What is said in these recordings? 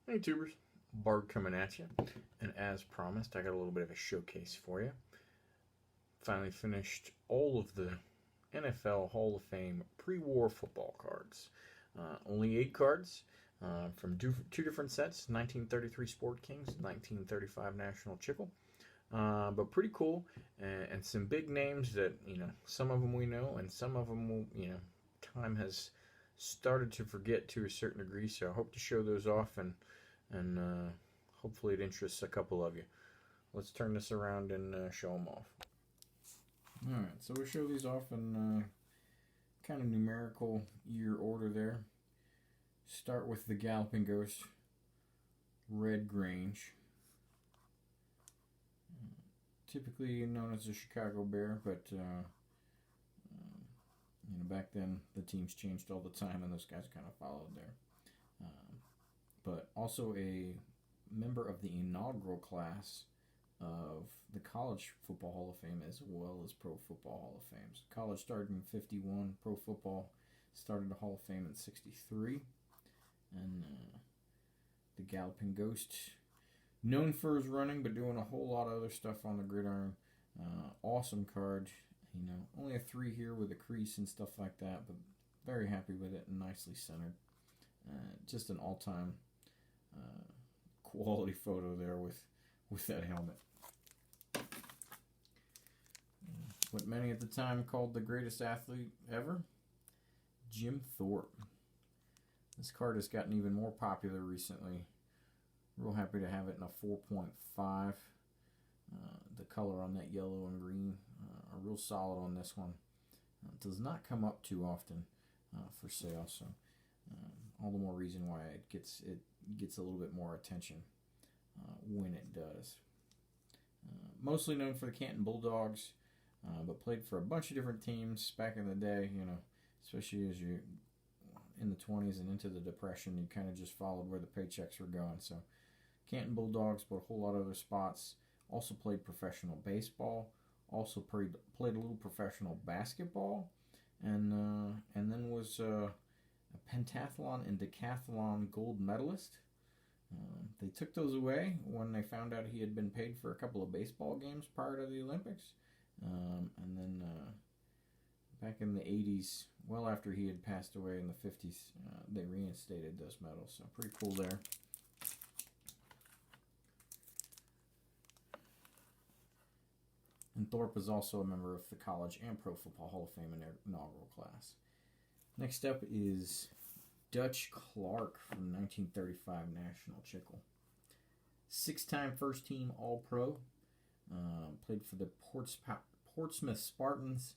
Hey tubers, Bard coming at you, and as promised, I got a little bit of a showcase for you. Finally finished all of the NFL Hall of Fame pre-war football cards. Only 8 cards from two different sets: 1933 Sport Kings, 1935 National Chickle. But pretty cool, and some big names that some of them we know, and some of them time has started to forget to a certain degree. So I hope to show those off and hopefully it interests a couple of you. Let's turn this around and show them off. Alright, so we'll show these off in kind of numerical year order there. Start with the Galloping Ghost, Red Grange. Typically known as the Chicago Bear, but back then the teams changed all the time and those guys kind of followed there. But also a member of the inaugural class of the College Football Hall of Fame as well as Pro Football Hall of Fame. So college started in 51, Pro Football started the Hall of Fame in 63. And the Galloping Ghost, known for his running, but doing a whole lot of other stuff on the gridiron. Awesome card. Only a 3 here with a crease and stuff like that, but very happy with it and nicely centered. Just an all-time quality photo there with that helmet. What many at the time called the greatest athlete ever, Jim Thorpe. This card has gotten even more popular recently. Real happy to have it in a 4.5. The color on that yellow and green are real solid on this one. It does not come up too often for sale, so all the more reason why it gets a little bit more attention when it does. Mostly known for the Canton Bulldogs, but played for a bunch of different teams back in the day. Especially as you're in the 20s and into the Depression, you kind of just followed where the paychecks were going. So Canton Bulldogs, but a whole lot of other spots. Also played professional baseball. Also played a little professional basketball, and then was a pentathlon and decathlon gold medalist. They took those away when they found out he had been paid for a couple of baseball games prior to the Olympics. And then back in the 80s, well after he had passed away in the 50s, they reinstated those medals. So pretty cool there. And Thorpe is also a member of the College and Pro Football Hall of Fame in their inaugural class. Next up is Dutch Clark from 1935 National Chickle. 6-time first team All-Pro. Played for the Portsmouth Spartans,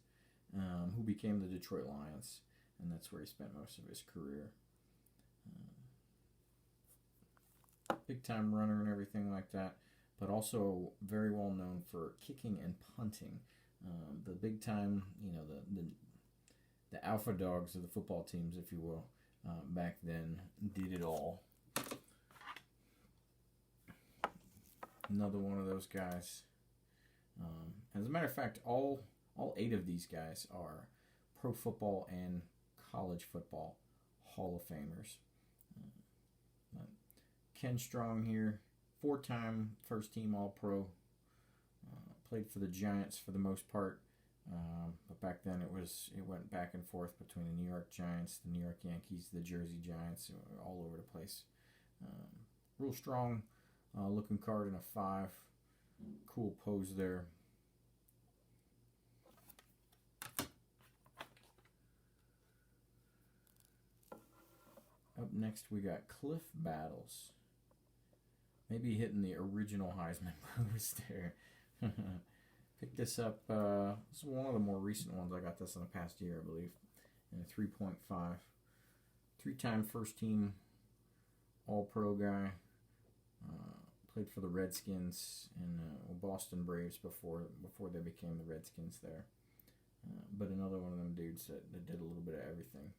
who became the Detroit Lions. And that's where he spent most of his career. Big time runner and everything like that. But also very well known for kicking and punting. The big time, the alpha dogs of the football teams, if you will, back then did it all. Another one of those guys. As a matter of fact, all 8 of these guys are Pro Football and College Football Hall of Famers. Ken Strong here. 4-time first team All-Pro. Played for the Giants for the most part. But back then it went back and forth between the New York Giants, the New York Yankees, the Jersey Giants, all over the place. Real strong looking card in a 5. Cool pose there. Up next we got Cliff Battles. Maybe hitting the original Heisman boost there. Picked this up. This is one of the more recent ones. I got this in the past year, I believe. In a 3.5. 3-time first team All-Pro guy. Played for the Redskins and Boston Braves before they became the Redskins there. But another one of them dudes that did a little bit of everything.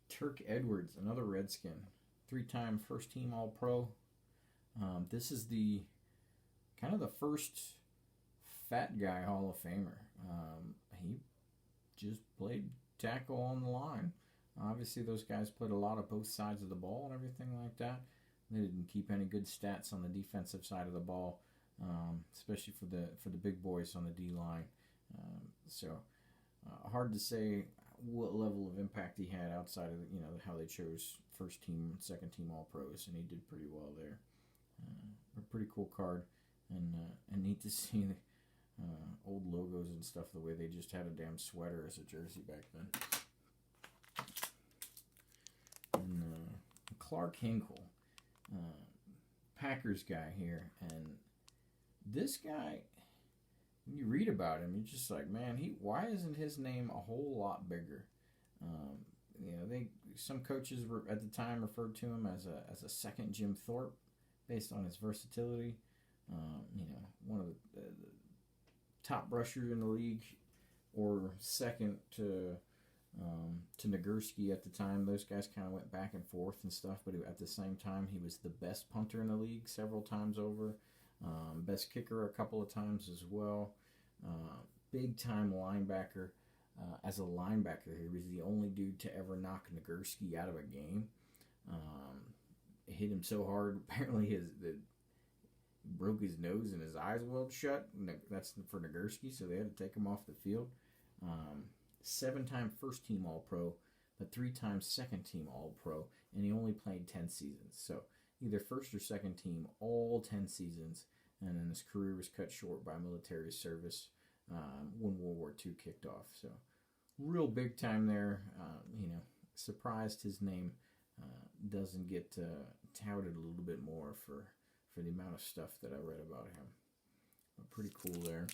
Turk Edwards, another Redskin, 3-time first team All-Pro. This is the kind of the first fat guy Hall of Famer. He just played tackle on the line. Obviously, those guys played a lot of both sides of the ball and everything like that. They didn't keep any good stats on the defensive side of the ball, especially for the big boys on the D line. Hard to say what level of impact he had outside of how they chose first team, second team All Pros, and he did pretty well there. A pretty cool card, and neat to see the old logos and stuff the way they just had a damn sweater as a jersey back then. And Clark Hinkle, Packers guy here, and this guy, when you read about him, you're just like, man, why isn't his name a whole lot bigger? Some coaches were at the time referred to him as a second Jim Thorpe, based on his versatility. One of the top rushers in the league, or second to Nagurski at the time. Those guys kind of went back and forth and stuff, but at the same time, he was the best punter in the league several times over. Best kicker a couple of times as well. Big time linebacker. As a linebacker, he was the only dude to ever knock Nagurski out of a game. It hit him so hard, apparently broke his nose and his eyes welled shut. That's for Nagurski, so they had to take him off the field. 7-time first team All Pro, but 3-time second team All Pro, and he only played 10 seasons. So either first or second team, all 10 seasons, and then his career was cut short by military service when World War II kicked off. So real big time there. Surprised his name doesn't get touted a little bit more for the amount of stuff that I read about him. But pretty cool there.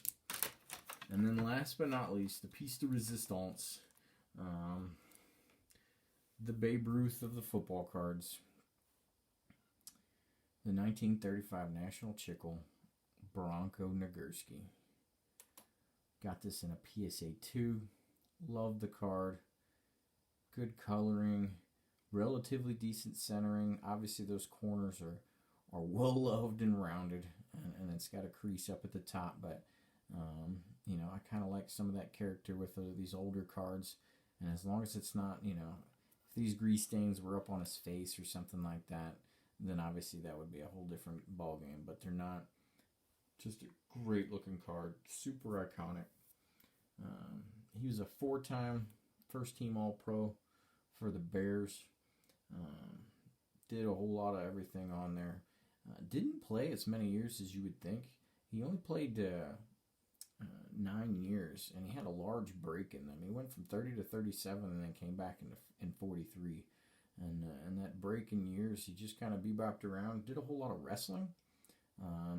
And then last but not least, the piece de resistance, the Babe Ruth of the football cards, the 1935 National Chickle, Bronco Nagurski. Got this in a PSA 2. Love the card. Good coloring. Relatively decent centering. Obviously those corners are well loved and rounded. And it's got a crease up at the top. But, I kind of like some of that character with these older cards. And as long as it's not, if these grease stains were up on his face or something like that, then obviously that would be a whole different ballgame. But they're not. Just a great looking card. Super iconic. He was a 4-time first team All Pro for the Bears. Did a whole lot of everything on there. Didn't play as many years as you would think. He only played 9 years, and he had a large break in them. He went from 30 to 37 and then came back in 43. And that break in years, he just kind of bebopped around. Did a whole lot of wrestling.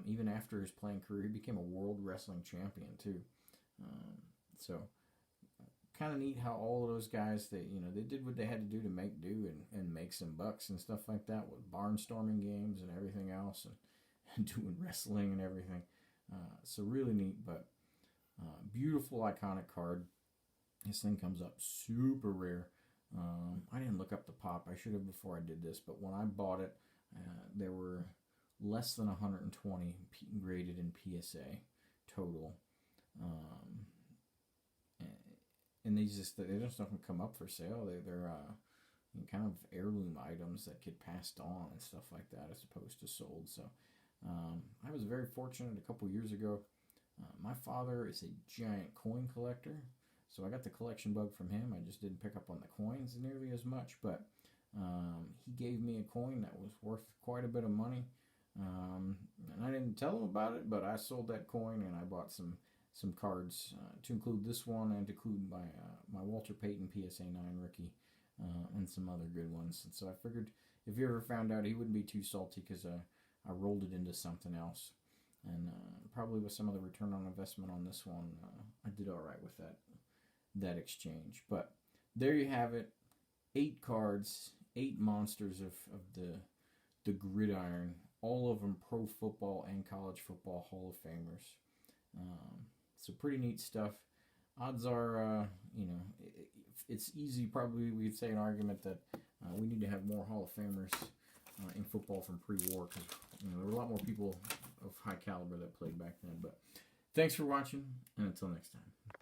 Even after his playing career, he became a world wrestling champion too. So kind of neat how all of those guys, they did what they had to do to make do and make some bucks and stuff like that, with barnstorming games and everything else, and doing wrestling and everything. So really neat, but beautiful, iconic card. This thing comes up super rare. I didn't look up the pop. I should have before I did this, but when I bought it, there were less than 120 graded in PSA total. And they just don't come up for sale. They're kind of heirloom items that get passed on and stuff like that, as opposed to sold. So I was very fortunate a couple years ago. My father is a giant coin collector, so I got the collection bug from him. I just didn't pick up on the coins nearly as much, but he gave me a coin that was worth quite a bit of money. And I didn't tell him about it, but I sold that coin and I bought some cards to include this one and to include my Walter Payton PSA 9 rookie and some other good ones. And so I figured if you ever found out, he wouldn't be too salty, because I rolled it into something else. And probably with some of the return on investment on this one, I did all right with that exchange. But there you have it. 8 cards, 8 monsters of the gridiron. All of them pro football and college football Hall of Famers. So pretty neat stuff. Odds are, it's easy, probably we'd say an argument that we need to have more Hall of Famers in football from pre-war, because there were a lot more people of high caliber that played back then. But thanks for watching, and until next time.